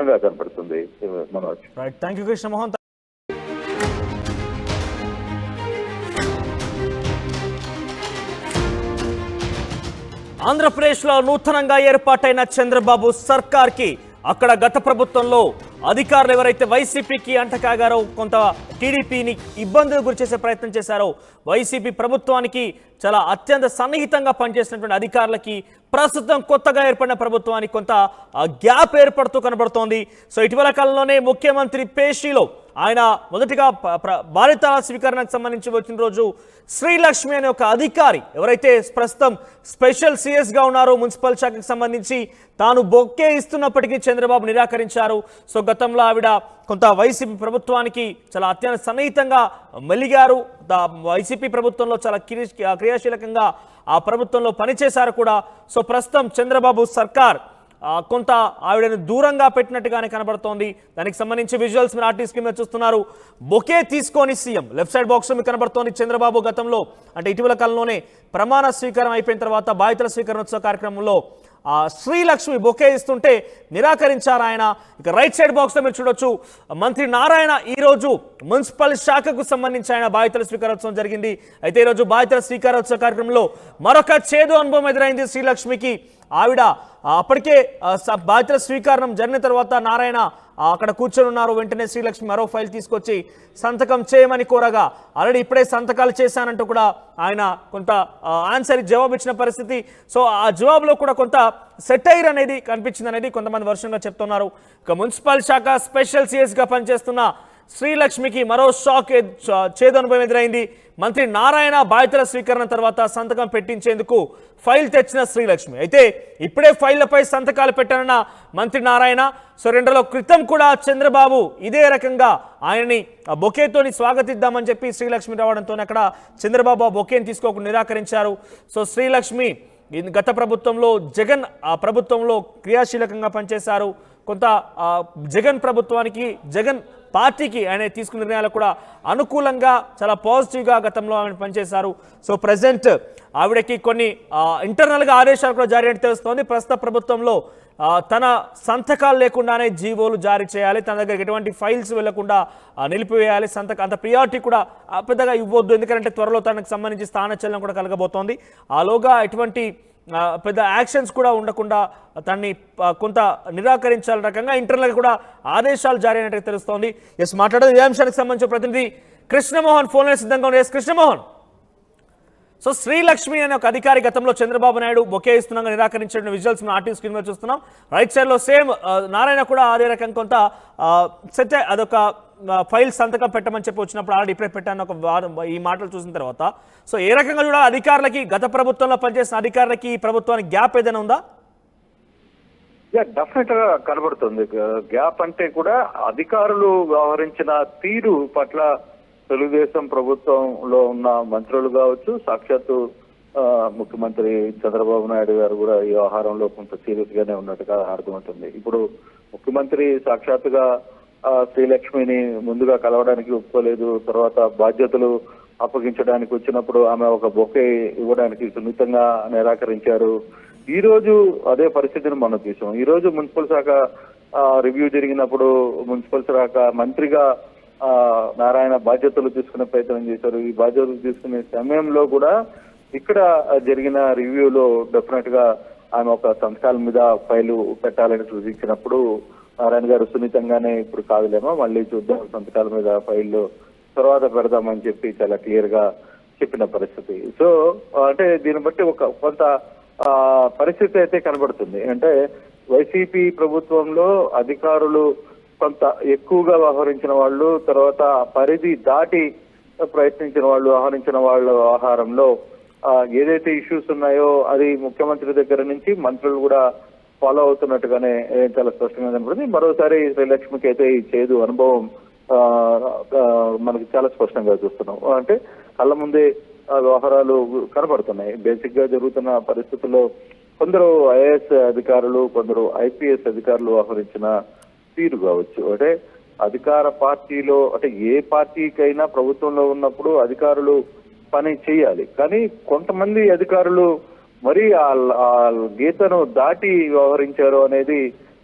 కనపడుతుంది Manoj. Thank you Krishnamohan. ఆంధ్రప్రదేశ్లో నూతనంగా ఏర్పాటైన చంద్రబాబు సర్కార్కి అక్కడ గత ప్రభుత్వంలో అధికారులు ఎవరైతే వైసీపీకి అంటకాగారో, కొంత టీడీపీని ఇబ్బందులు గురి చేసే ప్రయత్నం చేశారో, వైసీపీ ప్రభుత్వానికి చాలా అత్యంత సన్నిహితంగా పనిచేసినటువంటి అధికారులకి ప్రస్తుతం కొత్తగా ఏర్పడిన ప్రభుత్వానికి కొంత గ్యాప్ ఏర్పడుతూ కనబడుతోంది. సో ఇటీవల కాలంలోనే ముఖ్యమంత్రి పేషీలో ఆయన మొదటిగా బాధ్యతల స్వీకరణకు సంబంధించి వచ్చిన రోజు శ్రీలక్ష్మి అనే ఒక అధికారి ఎవరైతే ప్రస్తుతం స్పెషల్ సిఎస్గా ఉన్నారో మున్సిపల్ శాఖకు సంబంధించి, తాను బొక్కే ఇస్తున్నప్పటికీ చంద్రబాబు నిరాకరించారు. సో గతంలో ఆవిడ కొంత వైసీపీ ప్రభుత్వానికి చాలా అత్యంత సన్నిహితంగా మెలిగారు. వైసీపీ ప్రభుత్వంలో చాలా క్రియాశీలకంగా ఆ ప్రభుత్వంలో పనిచేశారు కూడా. సో ప్రస్తుతం చంద్రబాబు సర్కార్ కొంత ఆవిడను దూరంగా పెట్టినట్టుగానే కనబడుతోంది. దానికి సంబంధించి విజువల్స్ మీరు ఆర్టీ స్క్రీన్ మీద చూస్తున్నారు. బొకే తీసుకొని సీఎం లెఫ్ట్ సైడ్ బాక్స్ మీకు కనబడుతోంది. చంద్రబాబు గతంలో అంటే ఇటీవల కాలంలోనే ప్రమాణ స్వీకారం అయిపోయిన తర్వాత బాధ్యతల స్వీకరణోత్సవ కార్యక్రమంలో శ్రీలక్ష్మి బొకే ఇస్తుంటే నిరాకరించారు ఆయన. ఇక రైట్ సైడ్ బాక్స్ లో మీరు చూడొచ్చు, మంత్రి నారాయణ ఈరోజు మున్సిపల్ శాఖకు సంబంధించి ఆయన బాధ్యతల స్వీకారోత్సవం జరిగింది. అయితే ఈరోజు బాధ్యతల స్వీకారోత్సవ కార్యక్రమంలో మరొక చేదు అనుభవం ఎదురైంది శ్రీలక్ష్మికి. ఆవిడ అప్పటికే బాధ్యతల స్వీకారం జరిగిన తర్వాత నారాయణ అక్కడ కూర్చొని ఉన్నారు. వెంటనే శ్రీలక్ష్మి మరో ఫైల్ తీసుకొచ్చి సంతకం చేయమని కోరగా ఆల్రెడీ ఇప్పుడే సంతకాలు చేశానంటూ కూడా ఆయన కొంత ఆన్సర్ జవాబు ఇచ్చిన పరిస్థితి. సో ఆ జవాబులో కూడా కొంత సెటైర్ అనేది కనిపించింది అనేది కొంతమంది వర్షంగా చెప్తున్నారు. ఇక మున్సిపల్ శాఖ స్పెషల్ సిఎస్గా పనిచేస్తున్న శ్రీలక్ష్మికి మరో షాక్ చేదు అనుభవం ఎదురైంది. మంత్రి నారాయణ బాధ్యతల స్వీకరణ తర్వాత సంతకం పెట్టించేందుకు ఫైల్ తెచ్చిన శ్రీలక్ష్మి అయితే ఇప్పుడే ఫైళ్లపై సంతకాలు పెట్టారన్న మంత్రి నారాయణ. సో 2 రోజుల క్రితం కూడా చంద్రబాబు ఇదే రకంగా ఆయనని బొకేతోని స్వాగతిద్దామని చెప్పి శ్రీలక్ష్మి రావడంతో అక్కడ చంద్రబాబు ఆ బొకేని తీసుకోకుండా నిరాకరించారు. సో శ్రీలక్ష్మి గత ప్రభుత్వంలో జగన్ ప్రభుత్వంలో క్రియాశీలకంగా పనిచేశారు. కొంత జగన్ ప్రభుత్వానికి జగన్ పార్టీకి ఆయన తీసుకున్న నిర్ణయాలు కూడా అనుకూలంగా చాలా పాజిటివ్గా గతంలో ఆయన పనిచేశారు. సో ప్రజెంట్ ఆవిడకి కొన్ని ఇంటర్నల్గా ఆదేశాలు కూడా జారీ అని తెలుస్తోంది. ప్రస్తుత ప్రభుత్వంలో తన సంతకాలు లేకుండానే జీవోలు జారీ చేయాలి, తన దగ్గర ఎటువంటి ఫైల్స్ వెళ్లకుండా నిలిపివేయాలి, అంత ప్రియారిటీ కూడా పెద్దగా ఇవ్వద్దు, ఎందుకంటే త్వరలో తనకు సంబంధించి స్థానచలనం కూడా కలగబోతోంది. ఆలోగా ఎటువంటి పెద్ద యాక్షన్స్ కూడా ఉండకుండా తనని కొంత నిరాకరించాల రకంగా ఇంటర్నల్గా కూడా ఆదేశాలు జారీ అయినట్టు తెలుస్తోంది. ఎస్ మాట్లాడేది ఇదే అంశానికి సంబంధించిన ప్రతినిధి కృష్ణమోహన్ ఫోన్లో సిద్ధంగా ఉంది. ఎస్ కృష్ణమోహన్, సో శ్రీలక్ష్మి అనే ఒక అధికారి గతంలో చంద్రబాబు నాయుడు బొకే ఇస్తున్నాగా నిరాకరించిన విజువల్స్ మనం ఆర్టీ స్క్రీన్ మీద చూస్తున్నాం. రైట్ సైడ్లో సేమ్ నారాయణ కూడా అదే రకంగా కొంత అదొక ఫైల్ సంతకం పెట్టమని చెప్పి వచ్చినప్పుడు ఆల్రెడీ ఇప్పుడే పెట్టాను ఒక ఈ మాటలు చూసిన తర్వాత. సో ఏ రకంగా చూడాలి అధికారులకి, గత ప్రభుత్వంలో పనిచేసిన అధికారులకి ఈ ప్రభుత్వానికి గ్యాప్ ఏదైనా ఉందా? డెఫినెట్ గా కనబడుతుంది గ్యాప్. అంటే కూడా అధికారులు వ్యవహరించిన తీరు పట్ల తెలుగుదేశం ప్రభుత్వంలో ఉన్న మంత్రులు కావచ్చు, సాక్షాత్తు ముఖ్యమంత్రి చంద్రబాబు నాయుడు గారు కూడా ఈ వ్యవహారంలో కొంత సీరియస్ గానే ఉన్నట్టుగా అర్థమవుతుంది. ఇప్పుడు ముఖ్యమంత్రి సాక్షాత్తుగా శ్రీలక్ష్మిని ముందుగా కలవడానికి ఒప్పుకోలేదు. తర్వాత బాధ్యతలు అప్పగించడానికి వచ్చినప్పుడు ఆమె ఒక బొకే ఇవ్వడానికి సున్నితంగా నిరాకరించారు. ఈ రోజు అదే పరిస్థితిని మనం చూసాం. ఈ రోజు మున్సిపల్ శాఖ రివ్యూ జరిగినప్పుడు మున్సిపల్ శాఖ మంత్రిగా నారాయణ బాధ్యతలు తీసుకునే ప్రయత్నం చేశారు. ఈ బాధ్యతలు తీసుకునే సమయంలో కూడా ఇక్కడ జరిగిన రివ్యూలో డెఫినెట్ గా ఆమె ఒక సంతకాల మీద ఫైలు పెట్టాలని సూచించినప్పుడు నారాయణ గారు సున్నితంగానే ఇప్పుడు కాదులేమో మళ్ళీ చూద్దాం, సంతకాల మీద ఫైల్లో తర్వాత పెడదామని చెప్పి చాలా క్లియర్ గా చెప్పిన పరిస్థితి. సో అంటే దీన్ని బట్టి ఒక కొంత పరిస్థితి అయితే కనబడుతుంది. అంటే వైసీపీ ప్రభుత్వంలో అధికారులు కొంత ఎక్కువగా వ్యవహరించిన వాళ్ళు, తర్వాత పరిధి దాటి ప్రయత్నించిన వాళ్ళు, వ్యవహరించిన వాళ్ళ వ్యవహారంలో ఏదైతే ఇష్యూస్ ఉన్నాయో అది ముఖ్యమంత్రి దగ్గర నుంచి మంత్రులు కూడా ఫాలో అవుతున్నట్టుగానే చాలా స్పష్టంగా కనపడుతుంది. మరోసారి శ్రీలక్ష్మికి అయితే ఈ చేదు అనుభవం మనకి చాలా స్పష్టంగా చూస్తున్నాం. అంటే కళ్ళ ముందే వ్యవహారాలు కనబడుతున్నాయి. బేసిక్ గా జరుగుతున్న పరిస్థితుల్లో కొందరు ఐఏఎస్ అధికారులు, కొందరు ఐపీఎస్ అధికారులు వ్యవహరించిన తీరు కావచ్చు. అంటే అధికార పార్టీలో అంటే ఏ పార్టీకైనా ప్రభుత్వంలో ఉన్నప్పుడు అధికారులు పని చేయాలి, కానీ కొంతమంది అధికారులు మరి ఆ గీతను దాటి వ్యవహరించారు అనేది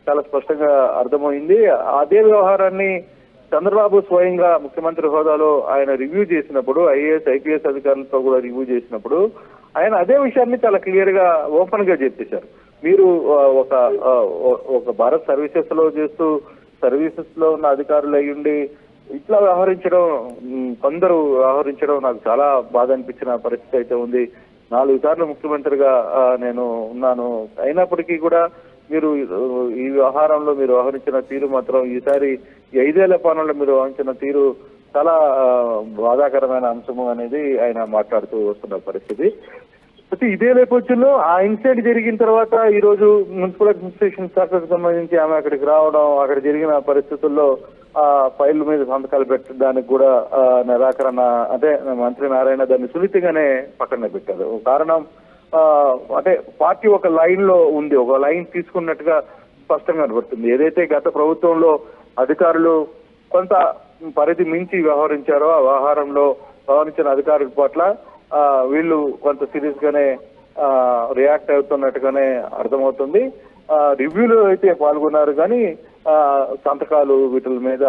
చాలా స్పష్టంగా అర్థమైంది. అదే వ్యవహారాన్ని చంద్రబాబు స్వయంగా ముఖ్యమంత్రి హోదాలో ఆయన రివ్యూ చేసినప్పుడు, ఐఏఎస్ ఐపీఎస్ అధికారులతో కూడా రివ్యూ చేసినప్పుడు ఆయన అదే విషయాన్ని చాలా క్లియర్ గా ఓపెన్ గా చెప్పేశారు. మీరు ఒక భారత్ సర్వీసెస్ లో చేస్తూ సర్వీసెస్ లో ఉన్న అధికారులు అయ్యుండి ఇట్లా వ్యవహరించడం, కొందరు వ్యవహరించడం నాకు చాలా బాధ అనిపించిన పరిస్థితి అయితే ఉంది. 4 సార్లు ముఖ్యమంత్రిగా నేను ఉన్నాను. అయినప్పటికీ కూడా మీరు ఈ వ్యవహారంలో మీరు వ్యవహరించిన తీరు మాత్రం ఈసారి 5 ఏళ్ల పాలనలో మీరు వ్యవహరించిన తీరు చాలా బాధాకరమైన అంశము అనేది ఆయన మాట్లాడుతూ వస్తున్న పరిస్థితి. అయితే ఇదే నేపథ్యంలో ఆ ఇన్సిడెంట్ జరిగిన తర్వాత ఈ రోజు మున్సిపల్ అడ్మినిస్ట్రేషన్ శాఖకు సంబంధించి ఆమె అక్కడికి రావడం, అక్కడ జరిగిన పరిస్థితుల్లో ఆ ఫైల్ మీద సంతకాలు పెట్టడానికి కూడా నిరాకరణ, అంటే మంత్రి నారాయణ దాన్ని సున్నితంగానే పక్కన పెట్టారు. కారణం అంటే పార్టీ ఒక లైన్ లో ఉంది, ఒక లైన్ తీసుకున్నట్టుగా స్పష్టంగా కనబడుతుంది. ఏదైతే గత ప్రభుత్వంలో అధికారులు కొంత పరిధి మించి వ్యవహరించారో ఆ వ్యవహారంలో వ్యవహరించిన అధికారుల పట్ల వీళ్ళు కొంత సీరియస్ గానే రియాక్ట్ అవుతున్నట్టుగానే అర్థమవుతుంది. రివ్యూలో అయితే పాల్గొన్నారు కానీ సంతకాలు వీటి మీద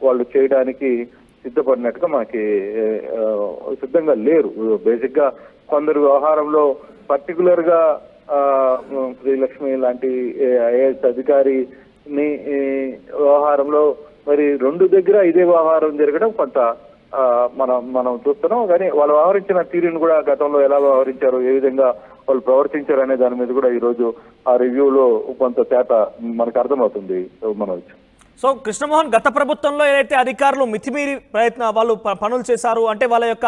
వాళ్ళు చేయడానికి సిద్ధపడినట్టుగా మనకి సిద్ధంగా లేరు. బేసిక్ గా కొందరు వ్యవహారంలో పర్టికులర్ గా శ్రీలక్ష్మి లాంటి ఐఏఎస్ అధికారిని వ్యవహారంలో మరి 2 దగ్గర ఇదే వ్యవహారం జరగడం కొంత మనం చూస్తున్నాం. కానీ వాళ్ళు వ్యవహరించిన తీరుని కూడా గతంలో ఎలా వ్యవహరించారు, ఏ విధంగా వాళ్ళు ప్రవర్తించారు అనే దాని మీద కూడా ఈ రోజు ఆ రివ్యూలో కొంత శాత మనకు అర్థమవుతుంది మనోజ్. సో కృష్ణమోహన్, గత ప్రభుత్వంలో ఏదైతే అధికారులు మితిమీరి వాళ్ళు పనులు చేశారు, అంటే వాళ్ళ యొక్క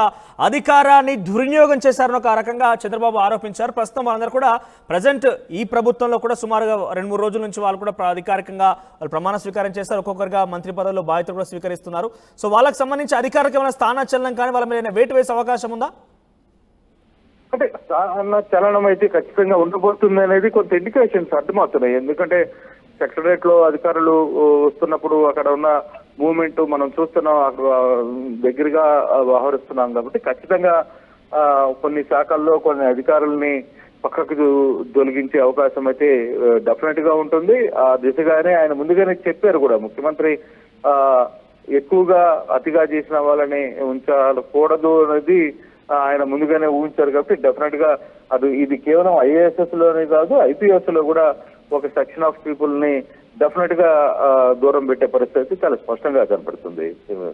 అధికారాన్ని దుర్వినియోగం చేశారని ఒక రకంగా చంద్రబాబు ఆరోపించారు. ప్రస్తుతం వాళ్ళందరూ కూడా ప్రజెంట్ ఈ ప్రభుత్వంలో కూడా సుమారుగా 2-3 రోజుల నుంచి వాళ్ళు కూడా అధికారికంగా వాళ్ళు ప్రమాణ స్వీకారం చేస్తారు. ఒక్కొక్కరిగా మంత్రి పదవుల్లో బాధ్యతలు కూడా స్వీకరిస్తున్నారు. సో వాళ్ళకి సంబంధించి అధికారికమైన స్థానచలనం కానీ వాళ్ళ మీద వేటు వేసే అవకాశం ఉందా? అంటే స్థాన చలనం అయితే ఖచ్చితంగా ఉండబోతుంది అనేది కొంత ఇండికేషన్స్ అర్థమవుతున్నాయి. ఎందుకంటే సెక్రటరేట్ లో అధికారులు వస్తున్నప్పుడు అక్కడ ఉన్న మూవ్మెంట్ మనం చూస్తున్నాం, అక్కడ దగ్గరగా వ్యవహరిస్తున్నాం కాబట్టి ఖచ్చితంగా కొన్ని శాఖల్లో కొన్ని అధికారుల్ని పక్కకు తొలగించే అవకాశం అయితే డెఫినెట్ గా ఉంటుంది. ఆ దిశగానే ఆయన ముందుగానే చెప్పారు కూడా. ముఖ్యమంత్రి ఎక్కువగా అతిగా చేసిన వాళ్ళని ఉంచకూడదు అనేది ఆయన ముందుగానే ఊహించారు కాబట్టి డెఫినెట్ గా ఇది కేవలం ఐఏఎస్ఎస్ లోనే కాదు, ఐపీఎస్ లో కూడా ఒక సెక్షన్ ఆఫ్ పీపుల్ ని డెఫినెట్ గా దూరం పెట్టే పరిస్థితి చాలా స్పష్టంగా కనపడుతుంది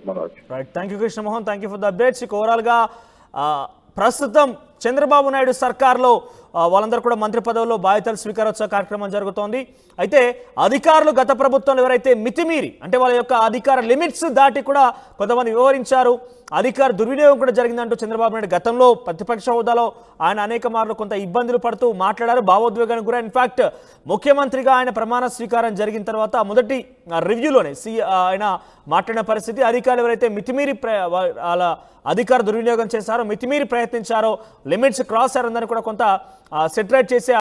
Manoj. Right, thank you Krishnamohan, thank you for the updates. Overall గా ప్రస్తుతం చంద్రబాబు నాయుడు సర్కార్లో వాళ్ళందరూ కూడా మంత్రి పదవుల్లో బాధ్యతలు స్వీకారోత్సవ కార్యక్రమం జరుగుతోంది. అయితే అధికారులు గత ప్రభుత్వంలో ఎవరైతే మితిమీరి, అంటే వాళ్ళ యొక్క అధికార లిమిట్స్ దాటి కూడా కొంతమంది వివరించారు, అధికార దుర్వినియోగం కూడా జరిగిందంటూ చంద్రబాబు నాయుడు గతంలో ప్రతిపక్ష హోదాలో ఆయన అనేక మార్లు కొంత ఇబ్బందులు పడుతూ మాట్లాడారు, భావోద్వేగానికి కూడా. ఇన్ఫాక్ట్ ముఖ్యమంత్రిగా ఆయన ప్రమాణ స్వీకారం జరిగిన తర్వాత మొదటి రివ్యూలోనే ఆయన మాట్లాడిన పరిస్థితి, అధికారులు ఎవరైతే మితిమీరి వాళ్ళ అధికార దుర్వినియోగం చేశారో, మితిమీరి ప్రయత్నించారో, లిమిట్స్ క్రాస్ అయ్యారని కూడా కొంత సెటరేట్ చేసే